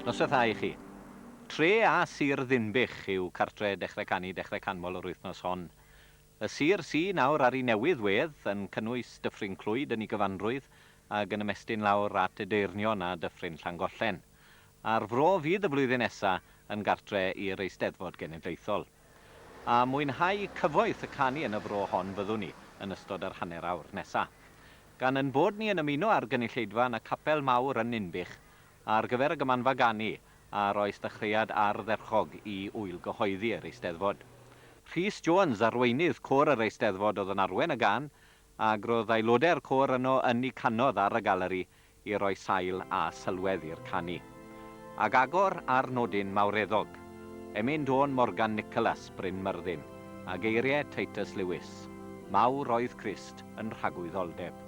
Noswaith dda I chi. Tre a sir Ddinbych yw cartre dechrau canu dechrau canmol o'r wythnos hon. Y sir sy nawr ar ei newydd wedd yn cynnwys Dyffryn Clwyd yn ei gyfanrwydd ac yn ymestyn lawr at y deirnion a Dyffryn Llangollen. A'r fro fydd y flwyddyn nesaf yn gartre i'r Eisteddfod Genedlaethol. A mwynhau cyfoeth y canu yn y fro hon fyddwn ni yn ystod yr hanner awr nesaf. Gan yn bod ni yn ymuno ar gynulleidfa yn y capel mawr yn Ninbych ar gyfer y gymanfa Ganu a roes dechreuad ardderchog i wyl gyhoeddi yr Eisteddfod. Rhys Jones, arweinydd côr yr Eisteddfod oedd yn arwen y gan, ac roedd aelodau'r côr yno yn ei canodd ar y galeri i roi sail a sylwedd i'r canu. Ac agor ar nodyn mawreddog, Emyn Dôn Morgan Nicholas Bryn Myrddin, a geiriau Titus Lewis. Mawr oedd Crist yn nhragwyddoldeb.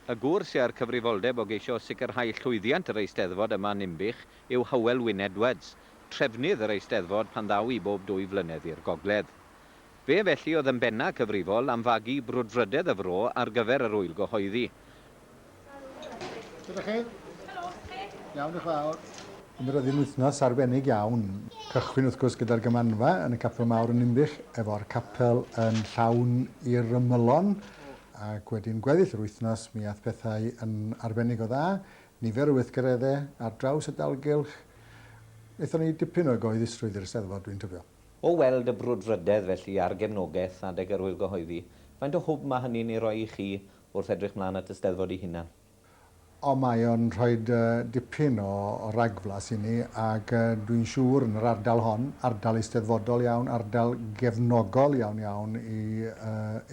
Y gŵr sy'n ar cyfrifoldeb o geisio sicrhau llwyddiant yr Eisteddfod yma yn Ninbych yw Hywel Wyn Edwards, trefnydd yr Eisteddfod pan ddaw i bob 2 flynedd i'r gogledd. Fe felly oedd yn benna cyfrifol am fagu brwdfrydedd y fro ar gyfer yr wyl gyhoeddi. Ydych chi? Helo, chi? Iawn, diolch fawr. Yn yr oedden wythnos arbennig iawn. Cychwyn wrth gwrs gyda'r gymanfa yn y capel mawr yn Ninbych, efo'r capel yn llawn i'r ymylon. Ac wedyn gweddill yr wythnos, mi aeth pethau yn arbennig o dda. Nifer o weithgareddau ar draws y dalgylch. Eithon ni dipyn o gyhoeddistrwydd i'r Eisteddfod, dwi'n tybio. O weld y brwdfrydedd felly ar gefnogaeth adeg yr wyl gyhoeddi, faint o hwb mae hynny'n ei roi i chi wrth edrych mlaen at y Eisteddfod ei hunan? O mae o'n rhoi dipyn o ragflas i ni, ac dwi'n siŵr yn yr ardal hon, ardal eisteddfodol iawn, ardal gefnogol iawn i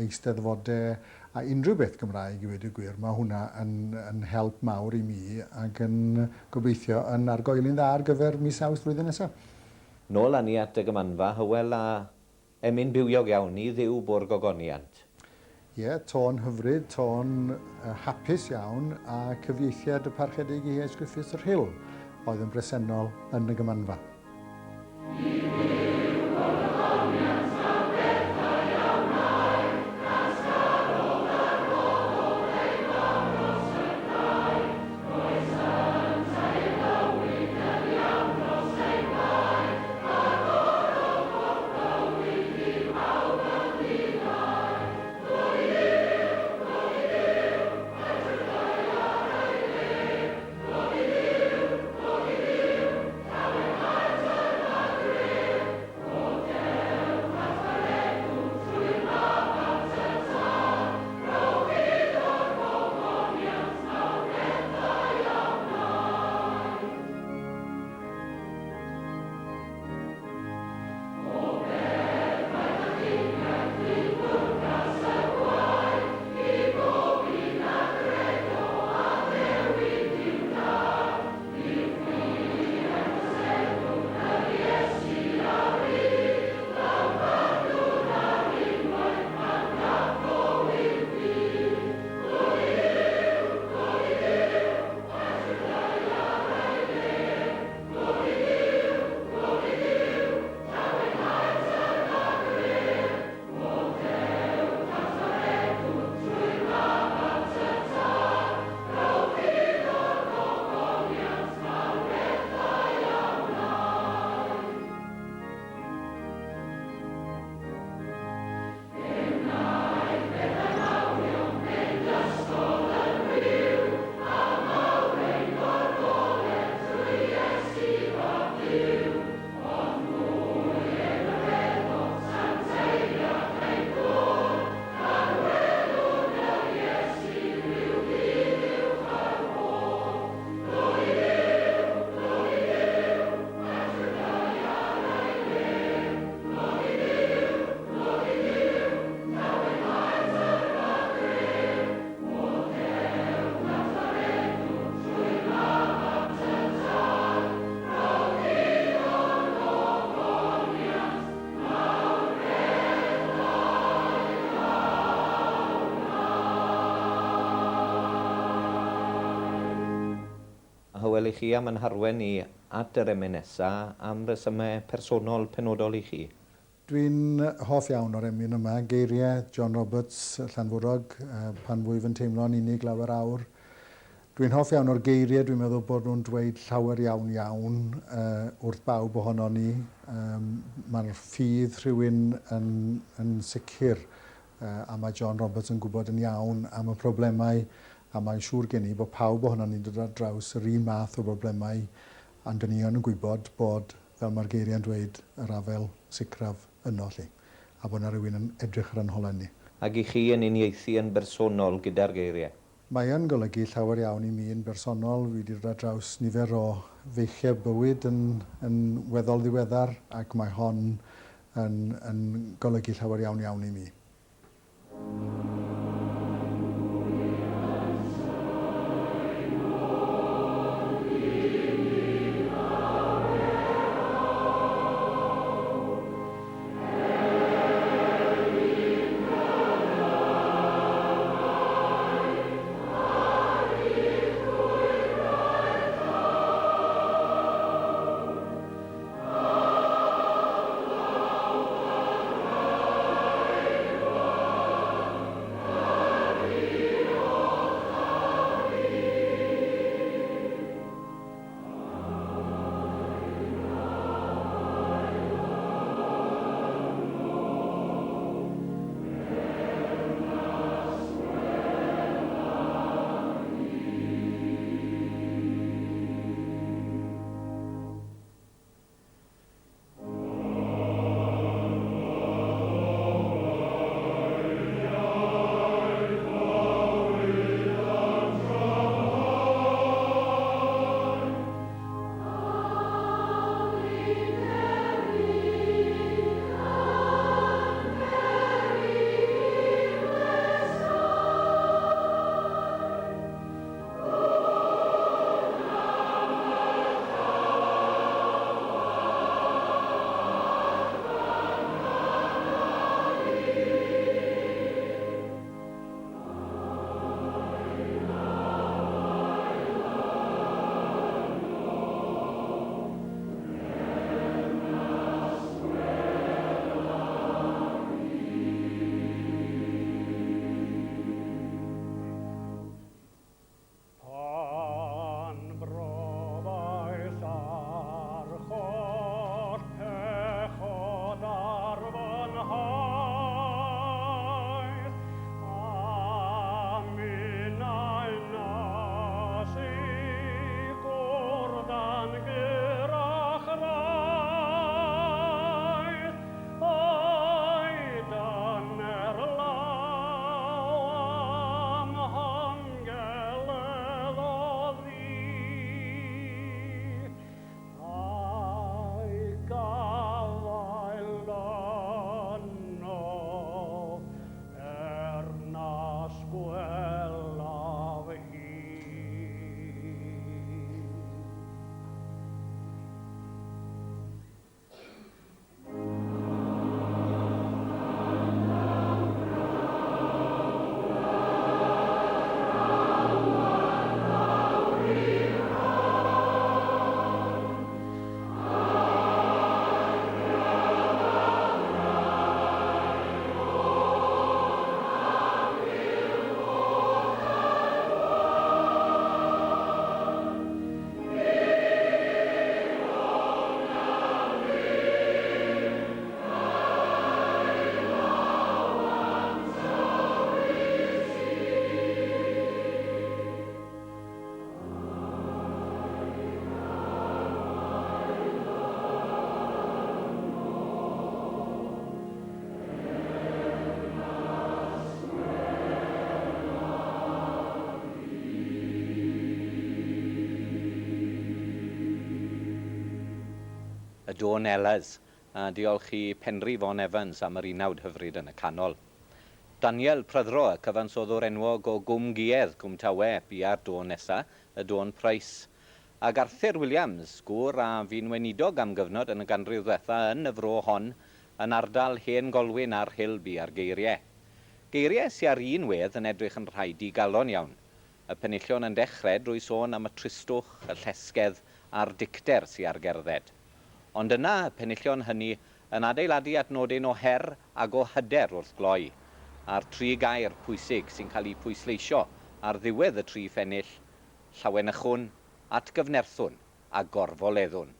eisteddfodau a unrhyw beth Gymraeg i wedi gwir. Mae hwnna yn help mawr i mi ac yn gobeithio yn argoeli'n dda ar gyfer mis Awst flwyddyn nesaf. Nôl â ni at y gymanfa, Hywel, a emyn bywiog iawn i Dduw bo'r Gogoniant. Ie, tôn hyfryd, tôn hapus iawn a cyfieithiad y parchedig i Iesu Grist yr Hyl oedd yn bresennol yn y Gymanfa. Hywel i chi am yn harwen i at yr emyn nesaf am resymau personol penodol i chi. Dwi'n hoff iawn o'r emyn yma, geiriau John Roberts, Llanfwrog, pan fwyf yn teimlo'n unig lawr awr. Dwi'n hoff iawn o'r geiriau, dwi'n meddwl bod nhw'n dweud llawer iawn wrth bawb ohono ni. Mae'r ffydd rhywun yn sicr a mae John Roberts yn gwybod yn iawn am y problemau a mae'n siŵr gen i bod pawb ohono ni'n dod ar draws yr un math o broblemau a'n dyn ni yn gwybod bod, fel mae'r geiriau'n dweud, yr afel sicraf yno lle. A bod yna rhywun yn edrych ar anholen ni. Ac i chi yn uniaethu yn bersonol gyda'r geiriau? Mae yn golygu llawer iawn i mi yn bersonol. Fi wedi dod ar draws nifer o feichiau bywyd yn weddol ddiweddar ac mae hon yn golygu llawer iawn i mi. Dawn Elas, a diolch i Penri Von Evans am yr unawd hyfryd yn y canol. Daniel Pryddro, y cyfansoddwr enwog o Gwm Guedd, Gwm Tawe, bia'r Dawn nesa, y Dawn Price. Ac Arthur Williams, gŵr a fi'n weinidog am gyfnod yn y ganrif ddiwetha yn y fro hon, yn ardal hen golwyn ar Hilby ar geiriau. Geiriau sy'n ar un wedd yn edrych yn rhaid i galon iawn. Y penillion yn dechrau drwy sôn am y tristwch, y llesgedd a'r dicter sy'n ar gerdded. Ond yna, y penillion hynny yn adeiladu adnodau o her ac o hyder wrth gloi, a'r tri gair pwysig sy'n cael eu pwysleisio ar ddiwedd y tri phennill, llawenychwn, atgyfnerthwn a gorfoleddwn.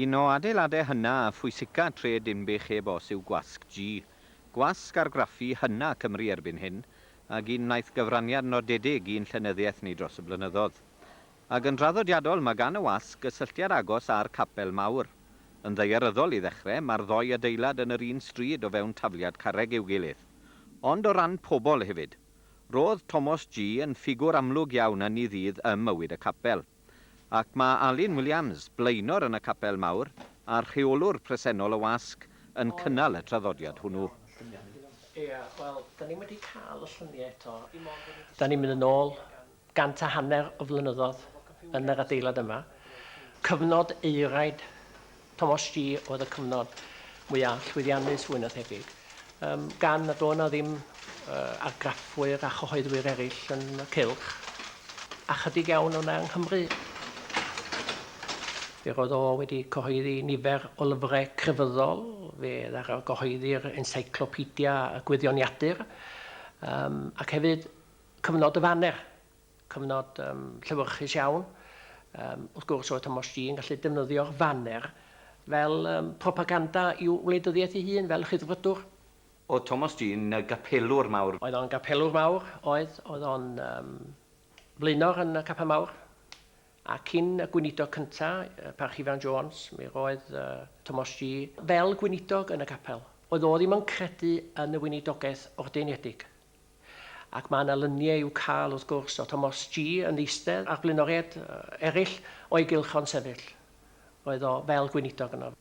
Un o adeiladau hynna a phwysica tre Dinbych e-bos yw Gwasg G. Gwasg argraffu hynna Cymru erbyn hyn, ac un wnaeth gyfraniad nodedig i'n llenyddiaeth ni dros y blynyddoedd. Ac yn draddodiadol mae gan y wasg gysylltiad agos â'r capel Mawr. Yn ddaearyddol i ddechrau, mae'r ddoi adeilad yn yr un stryd o fewn tafliad carreg i'w gilydd. Ond o ran pobl hefyd, roedd Tomos G yn ffigwr amlwg iawn yn ei ddydd ym mywyd y capel. Ac mae Alun Williams, blaenor yn y capel Mawr, a'r rheolwr presennol y wasg yn cynnal y traddodiad hwnnw. Ie, wel, da ni wedi cael y lluniau eto. Da ni'n mynd yn ôl 150 o flynyddoedd yn yr adeilad yma. Cyfnod eiraid Tomos G oedd y cyfnod mwyaf llwyddiannus fwy na thebyg. Gan nad o'n ddim argraffwyr a chyhoeddwyr eraill yn y cylch, a chydig iawn o'na yng Nghymru. Fe roedd o wedi cyhoeddi nifer o lyfrau crefyddol, fe ddara gyhoeddi'r encyclopedia y gwyddoniadur, ac hefyd cyfnod y faner, cyfnod llewyrchus iawn. Wrth gwrs oedd Tomos G yn gallu defnyddio'r faner fel propaganda i'w wleidyddiaeth ei hun, fel chyddfydwr. Oedd Tomos G yn gapelwr mawr? Oedd o'n gapelwr mawr, oedd o'n blaenor yn y capel Mawr. A cyn y gweinidog cyntaf, Parchifan Jones, mi roedd Tomos G fel gweinidog yn y capel. Oedd o ddim yn credu yn y weinidogaeth ordeinedig. Ac mae yna lyniau i'w cael wrth gwrs o Tomos G yn eistedd ar blaenoriaid eraill o'i gylchon sefyll. Oedd o fel gweinidog yno.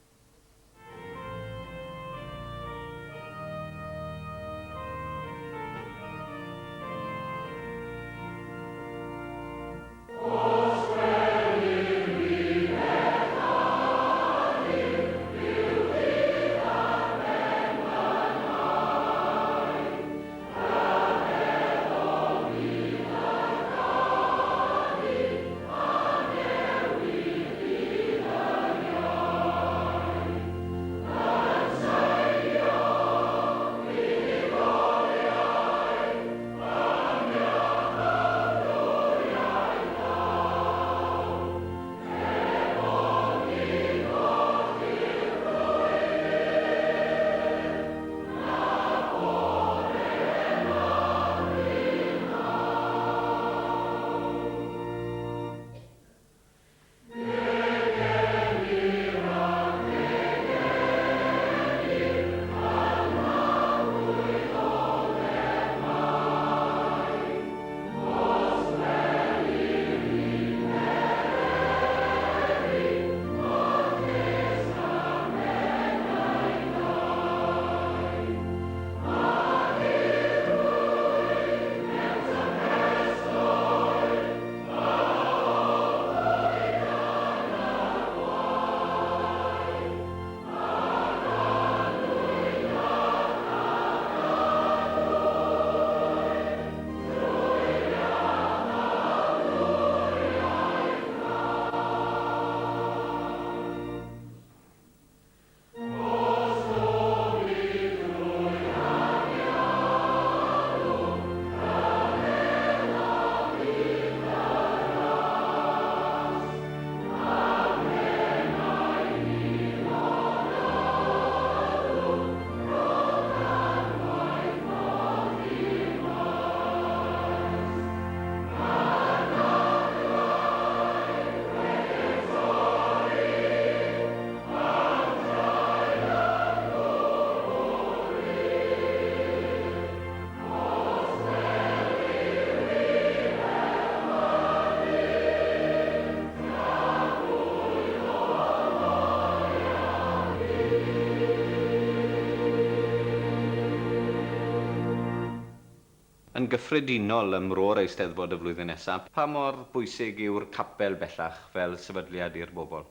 Yn gyffredinol ym Mro'r Eisteddfod y flwyddyn nesaf, pa mor bwysig yw'r capel bellach fel sefydliad i'r bobl?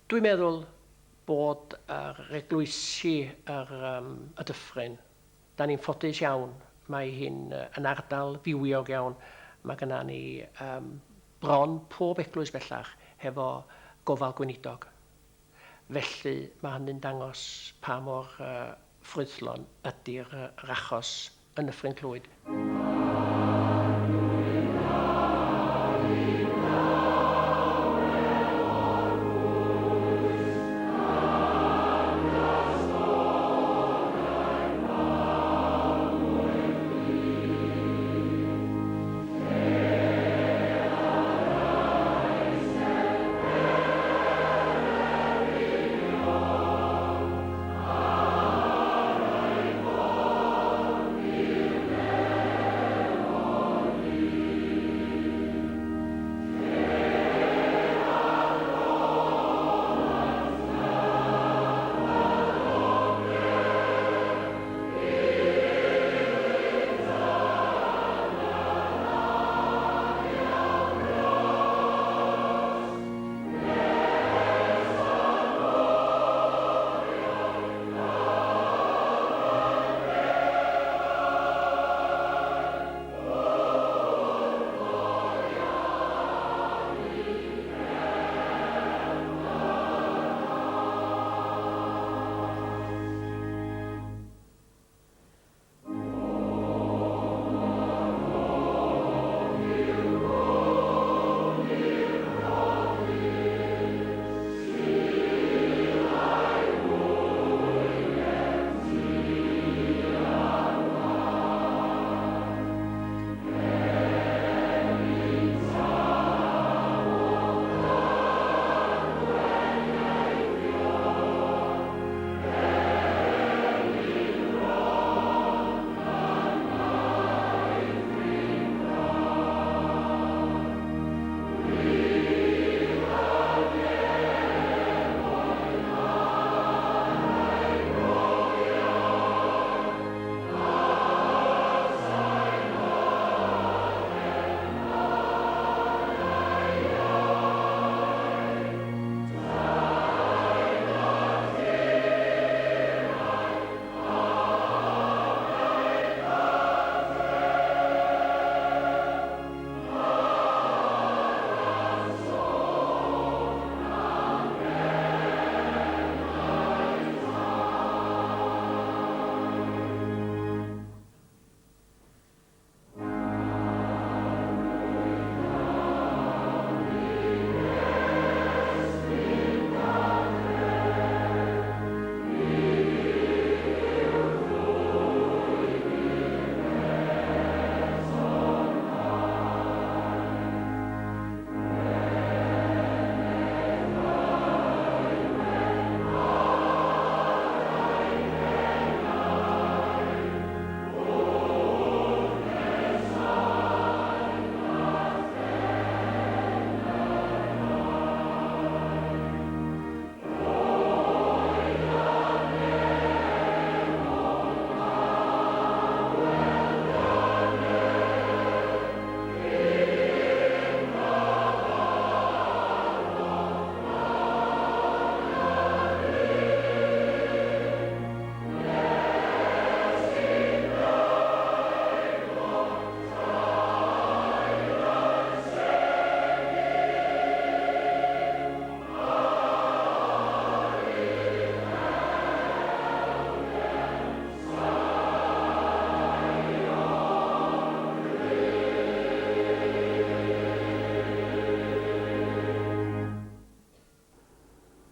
Dwi'n meddwl bod eglwysi y dyffryn, da ni'n ffodus iawn. Mae hi'n yn ardal fywiog iawn. Mae genna ni bron pob eglwys bellach hefo gofal gweinidog. Felly mae hynny'n dangos pa mor ffrwythlon ydy'r achos yn Nyffryn Clwyd.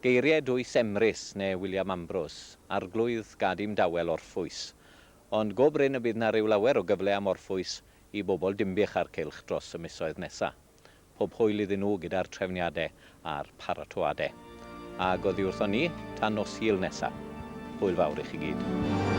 Geiriau dwys Emrys neu William Ambrose, Arglwydd Gadim Dawel Orffwys. Ond go Bryn y bydd na ryw lawer o gyfle am Orffwys i bobl dimbych ar cylch dros y misoedd nesaf. Pob hwyl iddyn nhw gyda'r trefniadau a'r paratoadau. Ac oddi wrthon ni tan nos Sul nesaf. Hwyl fawr i chi gyd.